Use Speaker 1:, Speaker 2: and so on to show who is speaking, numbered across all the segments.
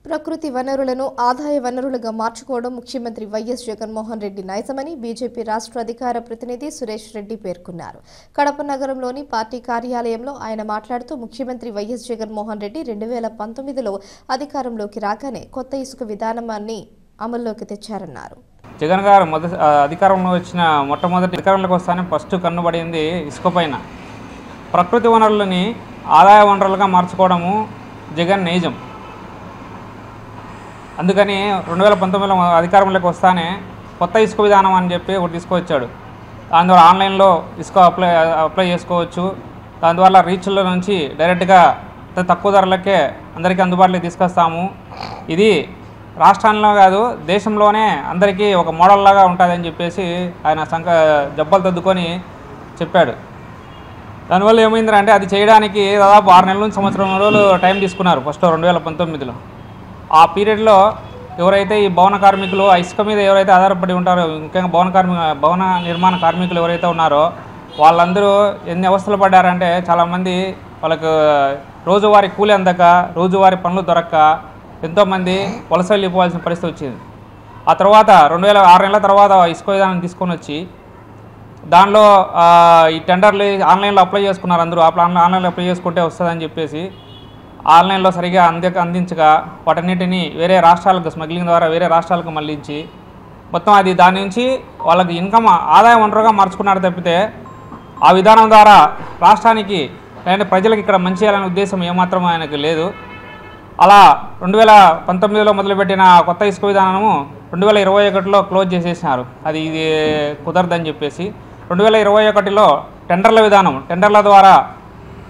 Speaker 1: ప్రకృతి వనరులను ఆదాయ వనరులుగా మార్చుకోవడం ముఖ్యమంత్రి వైఎస్ జగన్మోహన్ రెడ్డి నైజమని బీజేపీ రాష్ట్ర అధికార ప్రతినిధి సురేష్ రెడ్డి పేర్కొన్నారు. కడప నగరంలోని పార్టీ కార్యాలయంలో ఆయన మాట్లాడుతూ ముఖ్యమంత్రి వైఎస్ జగన్మోహన్ రెడ్డి 2019లో అధికారంలోకి రాగానే కొత్త ఇసుక విధానాన్ని అమల్లోకి తెచ్చారన్నారు.
Speaker 2: జగన్ గారు అధికారంలో వచ్చిన మొట్టమొదటి అధికారంలోకి వస్తానే ఫస్ట్ కన్నుబడింది ఇసుక పైన. ప్రకృతి వనరులని ఆదాయ వనరులుగా మార్చుకోవడము జగన్ నైజం. అందుకని 2019లో అధికారంలోకి వస్తానే కొత్త ఇసుక విధానం అని చెప్పి ఒకటి తీసుకొచ్చాడు. దాని ద్వారా ఆన్లైన్లో ఇసుక అప్లై చేసుకోవచ్చు. దాని ద్వారా రీచ్ల నుంచి డైరెక్ట్గా తక్కువ ధరలకే అందరికీ అందుబాటులోకి తీసుకొస్తాము. ఇది రాష్ట్రంలో కాదు దేశంలోనే అందరికీ ఒక మోడల్ లాగా ఉంటుందని చెప్పేసి ఆయన జబ్బలు తద్దుకొని చెప్పాడు. దానివల్ల ఏమైందంటే అది చేయడానికి దాదాపు 6 నెలల నుంచి సంవత్సరం రోజులు టైం తీసుకున్నారు ఫస్ట్ 2019లో. ఆ పీరియడ్లో ఎవరైతే ఈ భవన కార్మికులు ఇసుక మీద ఎవరైతే ఆధారపడి ఉంటారో, ముఖ్యంగా భవన నిర్మాణ కార్మికులు ఎవరైతే ఉన్నారో వాళ్ళందరూ ఎన్ని అవస్థలు పడ్డారంటే చాలామంది వాళ్ళకు రోజువారీ కూలి అందక, రోజువారీ పనులు దొరక్క ఎంతోమంది వలస వెళ్ళిపోవాల్సిన పరిస్థితి వచ్చింది. ఆ తర్వాత 6 నెలల తర్వాత ఇసుక విధానం తీసుకొని వచ్చి దానిలో ఈ టెండర్లు ఆన్లైన్లో అప్లై చేసుకున్నారు. అందరూ ఆన్లైన్లో అప్లై చేసుకుంటే వస్తుందని చెప్పేసి ఆన్లైన్లో సరిగా అందించగా వాటన్నిటిని వేరే రాష్ట్రాలకు స్మగ్లింగ్ ద్వారా వేరే రాష్ట్రాలకు మళ్లించి మొత్తం అది దాని నుంచి వాళ్ళకి ఇన్కమ్ ఆదాయ వనరుగా మార్చుకున్నారు తప్పితే ఆ విధానం ద్వారా రాష్ట్రానికి లేదంటే ప్రజలకు ఇక్కడ మంచి చేయాలనే ఉద్దేశం ఏమాత్రం ఆయనకు లేదు. అలా 2019లో మొదలుపెట్టిన కొత్త ఇసుక విధానము 2021లో క్లోజ్ చేసేసినారు. అది ఇది కుదరదని చెప్పేసి 2021లో టెండర్ల విధానం, టెండర్ల ద్వారా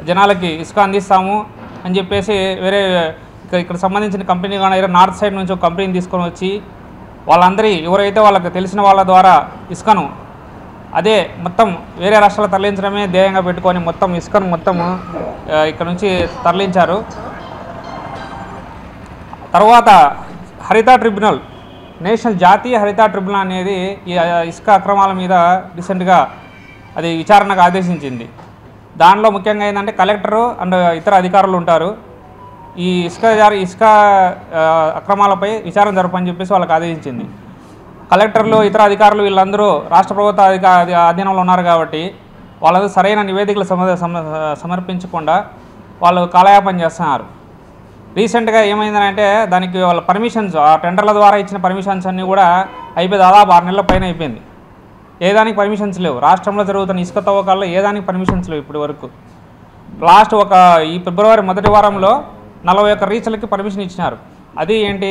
Speaker 2: జనాలకి ఇసుక అందిస్తాము అని చెప్పేసి వేరే ఇక్కడ సంబంధించిన కంపెనీ కానీ నార్త్ సైడ్ నుంచి ఒక కంపెనీని తీసుకొని వచ్చి వాళ్ళందరి ఎవరైతే వాళ్ళకి తెలిసిన వాళ్ళ ద్వారా ఇసుకను అదే మొత్తం వేరే రాష్ట్రాలు తరలించడమే ధ్యేయంగా పెట్టుకొని మొత్తం ఇసుకను మొత్తం ఇక్కడ నుంచి తరలించారు. తర్వాత హరిత ట్రిబ్యునల్, నేషనల్ జాతీయ హరిత ట్రిబ్యునల్ అనేది ఈ ఇసుక అక్రమాల మీద రీసెంట్గా అది విచారణకు ఆదేశించింది. దానిలో ముఖ్యంగా ఏంటంటే కలెక్టరు అండ్ ఇతర అధికారులు ఉంటారు. ఈ ఇసుక అక్రమాలపై విచారణ జరపని చెప్పేసి వాళ్ళకి ఆదేశించింది. కలెక్టర్లు ఇతర అధికారులు వీళ్ళందరూ రాష్ట్ర ప్రభుత్వ అధీనంలో ఉన్నారు కాబట్టి వాళ్ళకు సరైన నివేదికలు సమర్పించకుండా వాళ్ళు కాలయాపన చేస్తున్నారు. రీసెంట్గా ఏమైందంటే దానికి వాళ్ళ పర్మిషన్స్, ఆ టెండర్ల ద్వారా ఇచ్చిన పర్మిషన్స్ అన్నీ కూడా అయిపోయి దాదాపు 6 నెలల పైన అయిపోయింది. ఏదానికి పర్మిషన్స్ లేవు. రాష్ట్రంలో జరుగుతున్న ఇసుక తవ్వకాల్లో ఏదానికి పర్మిషన్స్ లేవు ఇప్పటి వరకు. లాస్ట్ ఈ ఫిబ్రవరి మొదటి వారంలో 41 రీచ్లకి పర్మిషన్ ఇచ్చినారు. అది ఏంటి,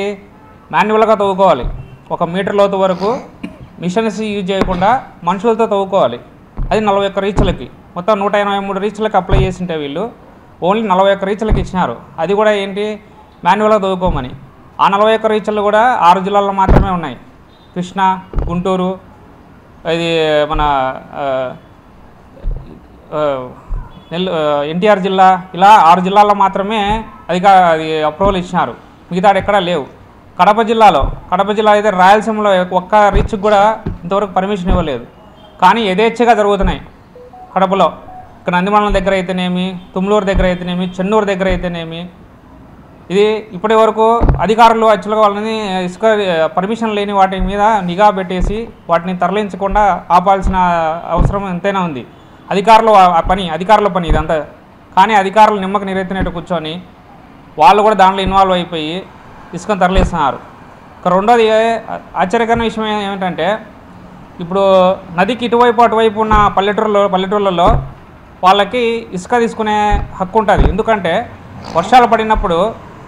Speaker 2: మాన్యువల్గా తవ్వుకోవాలి. 1 మీటర్ లోతు వరకు మిషన్స్ యూజ్ చేయకుండా మనుషులతో తవ్వుకోవాలి. అది 41 రీచ్లకి. మొత్తం 183 రీచ్లకి అప్లై చేసింటే వీళ్ళు ఓన్లీ 41 రీచ్లకి ఇచ్చినారు. అది కూడా ఏంటి, మాన్యువల్గా తవ్వుకోమని. ఆ 41 రీచ్లు కూడా 6 జిల్లాల్లో మాత్రమే ఉన్నాయి. కృష్ణా, గుంటూరు, ఇది మన ఎన్టీఆర్ జిల్లా, ఇలా 6 జిల్లాల్లో మాత్రమే అది అప్రూవల్ ఇచ్చినారు. మిగతా ఎక్కడా లేవు. కడప జిల్లా అయితే రాయలసీమలో ఒక్క రీచ్కి కూడా ఇంతవరకు పర్మిషన్ ఇవ్వలేదు. కానీ యథేచ్ఛగా జరుగుతున్నాయి కడపలో. ఇక్కడ నందిమండలం దగ్గర అయితేనేమి, తుమ్లూరు దగ్గర అయితేనేమి, చెన్నూరు దగ్గర అయితేనేమి. ఇది ఇప్పటి వరకు అధికారులు యాక్చువల్గా వాళ్ళని ఇసుక పర్మిషన్ లేని వాటి మీద నిఘా పెట్టేసి వాటిని తరలించకుండా ఆపాల్సిన అవసరం ఎంతైనా ఉంది. అధికారుల పని ఇదంతా. కానీ అధికారులు నిమ్మకు నీరెత్తినట్టు కూర్చొని వాళ్ళు కూడా దాంట్లో ఇన్వాల్వ్ అయిపోయి ఇసుకను తరలిస్తున్నారు. రెండోది ఆశ్చర్యకరమైన విషయం ఏమిటంటే, ఇప్పుడు నదికి ఇటువైపు అటువైపు ఉన్న పల్లెటూళ్ళలో వాళ్ళకి ఇసుక తీసుకునే హక్కు ఉంటుంది. ఎందుకంటే వర్షాలు పడినప్పుడు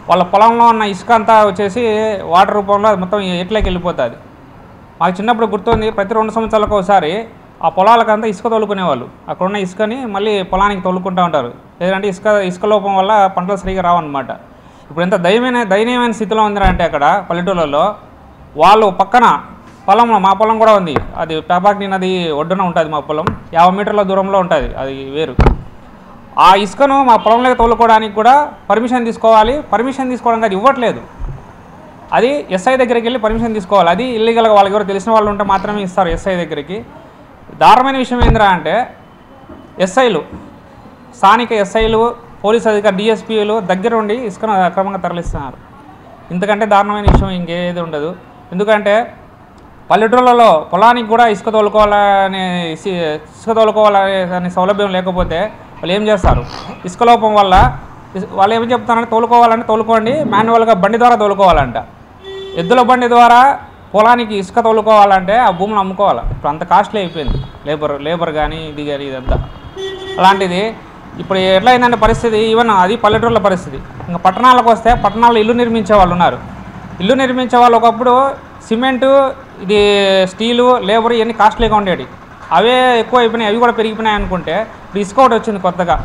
Speaker 2: వాళ్ళ పొలంలో ఉన్న ఇసుక అంతా వచ్చేసి వాటర్ రూపంలో మొత్తం ఎట్లకి వెళ్ళిపోతుంది. మాకు చిన్నప్పుడు గుర్తుంది, ప్రతి 2 సంవత్సరాలకు ఒకసారి ఆ పొలాలకంతా ఇసుక తోలుకునేవాళ్ళు. అక్కడున్న ఇసుకని మళ్ళీ పొలానికి తోలుకుంటూ ఉంటారు. లేదంటే ఇసుక లోపం వల్ల పంటలు సరిగా రావన్నమాట. ఇప్పుడు ఎంత దయనీయమైన స్థితిలో ఉందంటే అక్కడ పల్లెటూళ్ళలో వాళ్ళు పక్కన పొలంలో, మా పొలం కూడా ఉంది, అది పేపాకి నది ఒడ్డున ఉంటుంది. మా పొలం 50 మీటర్ల దూరంలో ఉంటుంది. అది వేరు. ఆ ఇసుకను మా పొలంలోకి తోలుకోవడానికి కూడా పర్మిషన్ తీసుకోవాలి. పర్మిషన్ తీసుకోవడానికి అది ఇవ్వట్లేదు. అది ఎస్ఐ దగ్గరికి వెళ్ళి పర్మిషన్ తీసుకోవాలి. అది ఇల్లీగల్గా వాళ్ళకి ఎవరు తెలిసిన వాళ్ళు ఉంటే మాత్రమే ఇస్తారు ఎస్ఐ దగ్గరికి. దారుణమైన విషయం ఏందిరా అంటే, ఎస్ఐలు, స్థానిక ఎస్ఐలు, పోలీసు అధికారులు, డిఎస్పీలు దగ్గరుండి ఇసుకను అక్రమంగా తరలిస్తున్నారు. ఇంతకంటే దారుణమైన విషయం ఇంకేది ఉండదు. ఎందుకంటే పల్లెటూళ్ళలో పొలానికి కూడా ఇసుక తోలుకోవాలనే సౌలభ్యం లేకపోతే వాళ్ళు ఏం చేస్తారు? ఇసుక లోపం వల్ల వాళ్ళు ఏం చెప్తారంటే తోలుకోవాలంటే తోలుకోండి, మాన్యువల్గా బండి ద్వారా తోలుకోవాలంట. ఎద్దుల బండి ద్వారా పొలానికి ఇసుక తోలుకోవాలంటే ఆ భూములు అమ్ముకోవాలి. ఇప్పుడు అంత కాస్ట్లీ అయిపోయింది లేబర్ కానీ ఇది కానీ ఇదంతా. అలాంటిది ఇప్పుడు ఎట్లా అయిందంటే పరిస్థితి, ఈవెన్ అది పల్లెటూళ్ళ పరిస్థితి. ఇంకా పట్టణాలకు వస్తే పట్టణాల్లో ఇల్లు నిర్మించే వాళ్ళు ఉన్నారు. ఇల్లు నిర్మించే వాళ్ళు ఒకప్పుడు సిమెంటు, ఇది స్టీలు, లేబర్ ఇవన్నీ కాస్ట్లీగా ఉండేవి. అవే ఎక్కువ అయిపోయినాయి, అవి కూడా పెరిగిపోయినాయి అనుకుంటే ఇప్పుడు ఇసుక ఒకటి వచ్చింది కొత్తగా.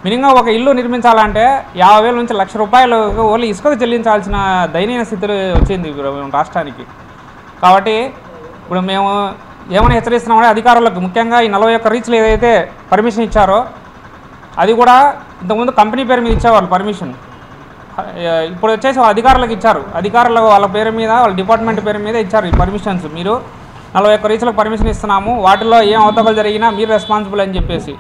Speaker 2: మినిమం ఒక ఇల్లు నిర్మించాలంటే 50,000 నుంచి ₹1,00,000 ఓన్లీ ఇసుకకు చెల్లించాల్సిన దయనీయ స్థితి వచ్చింది రాష్ట్రానికి. కాబట్టి ఇప్పుడు మేము ఏమైనా హెచ్చరిస్తున్నామంటే అధికారులకు, ముఖ్యంగా ఈ 41 రీచ్లు ఏదైతే పర్మిషన్ ఇచ్చారో అది కూడా ఇంతకుముందు కంపెనీ పేరు మీద ఇచ్చేవాళ్ళు పర్మిషన్. ఇప్పుడు వచ్చేసి అధికారులకు ఇచ్చారు. అధికారులు వాళ్ళ పేరు మీద, వాళ్ళ డిపార్ట్మెంట్ పేరు మీద ఇచ్చారు ఈ పర్మిషన్స్. మీరు 41 రీచ్లకు పర్మిషన్ ఇస్తున్నాము, వాటిలో ఏం అవతకలు జరిగినా మీరు రెస్పాన్సిబుల్ అని చెప్పేసి.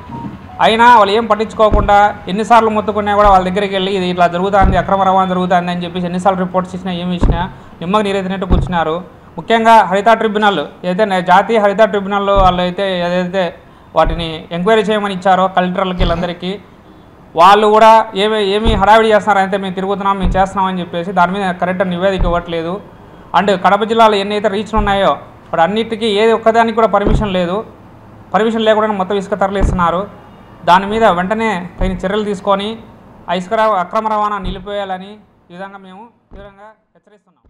Speaker 2: అయినా వాళ్ళు ఏం పట్టించుకోకుండా ఎన్నిసార్లు మొత్తుకున్నా కూడా వాళ్ళ దగ్గరికి వెళ్ళి ఇది ఇట్లా జరుగుతుంది, అక్రమ రవాణా జరుగుతుంది అని చెప్పేసి ఎన్నిసార్లు రిపోర్ట్స్ ఇచ్చినా ఏమి ఇచ్చినా నిమ్మకు నీరెత్తినట్టు కూర్చున్నారు. ముఖ్యంగా హరిత ట్రిబ్యునల్ అయితే జాతీయ హరిత ట్రిబ్యునల్ వాళ్ళు అయితే ఏదైతే వాటిని ఎంక్వైరీ చేయమని ఇచ్చారో కలెక్టర్లకి వీళ్ళందరికీ, వాళ్ళు కూడా ఏమి హడావిడి చేస్తున్నారంటే మేము తిరుగుతున్నాం, మేము చేస్తున్నామని చెప్పేసి దాని మీద కరెక్ట్ నివేదిక ఇవ్వట్లేదు. అండ్ కడప జిల్లాలో ఎన్నైతే రీచ్లు ఉన్నాయో ఇప్పుడు అన్నిటికీ ఏది ఒక్కదానికి కూడా పర్మిషన్ లేదు. పర్మిషన్ లేకుండా మొత్తం ఇసుక తరలిస్తున్నారు. దాని మీద వెంటనే తగిన చర్యలు తీసుకొని ఆ ఇసుక అక్రమ రవాణా నిలిపేయాలని ఈ విధంగా మేము తీవ్రంగా హెచ్చరిస్తున్నాం.